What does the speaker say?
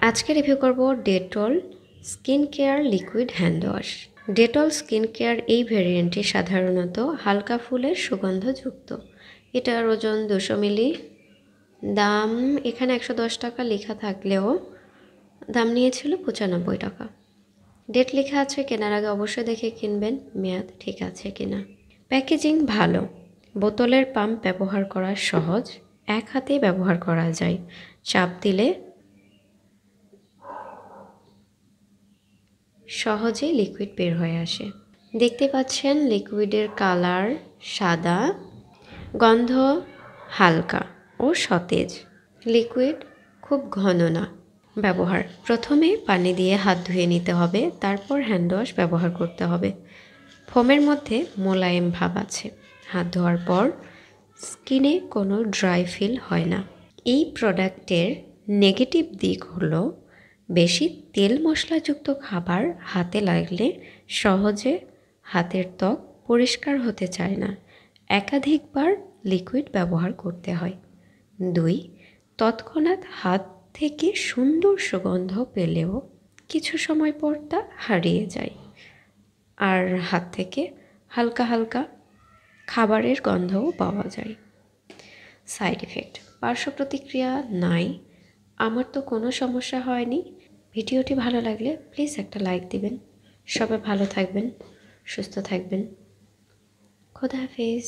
আজকে রিভিউ করব Dettol skin care liquid hand wash. Dettol skin care এই ভ্যারিয়েন্টটি সাধারণত হালকা ফুলের সুগন্ধযুক্ত। এটার ওজন 200 মিলি। দাম এখানে 110 টাকা লেখা থাকলেও দাম নিয়েছিল 95 টাকা। ডেট লেখা আছে, কেনার আগে অবশ্যই দেখে কিনবেন মেয়াদ ঠিক আছে কিনা। প্যাকেজিং ভালো, বোতলের পাম্প ব্যবহার করা সহজ, এক হাতেই ব্যবহার করা যায়, চাপ দিলে সহজে লিকুইড বের হয়ে আসে। দেখতে পাচ্ছেন লিকুইডের কালার সাদা, গন্ধ হালকা ও সতেজ। লিকুইড খুব ঘন না। ব্যবহার: প্রথমে পানি দিয়ে হাত ধুয়ে নিতে হবে, তারপর হ্যান্ড ওয়াশ ব্যবহার করতে হবে। ফোমের মধ্যে মোলায়েম ভাব আছে। হাত ধোয়ার পর স্কিনে কোনো ড্রাই ফিল হয় না। এই প্রোডাক্টের নেগেটিভ দিক হলো বেশি তেল মশলাযুক্ত খাবার হাতে লাগলে সহজে হাতের ত্বক পরিষ্কার হতে চায় না। একাধিকবার লিকুইড ব্যবহার করতে হয়। 2, তৎক্ষণাৎ হাত থেকে সুন্দর সুগন্ধ পেলেও কিছু সময় পর তা হারিয়ে যায়, আর হাত থেকে হালকা হালকা খাবারের গন্ধও পাওয়া যায়। সাইড ইফেক্ট: পার্শ্ব প্রতিক্রিয়া নাই, আমার তো কোনো সমস্যা হয়নি। ভিডিওটি ভালো লাগলে প্লিজ একটা লাইক দিবেন। সবাই ভালো থাকবেন, সুস্থ থাকবেন। খোদা হাফেজ।